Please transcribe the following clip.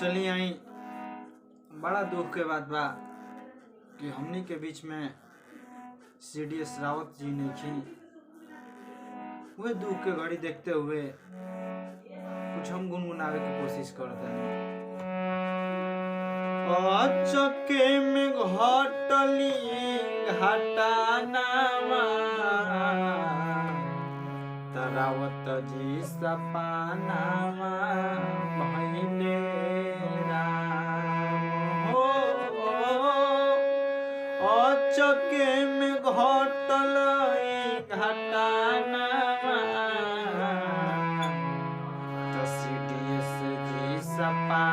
चली आई बड़ा दुख के बात बा कि हमनी के बीच में CDS रावत जी ने खी वे दुख के घड़ी देखते हुए कुछ हम गुनगुनावे की कोशिश करते हैं। चके में घटली घटानावा रावत जी सपनावा भइले चके में घटल घटानावा तो CDS जी सपनावा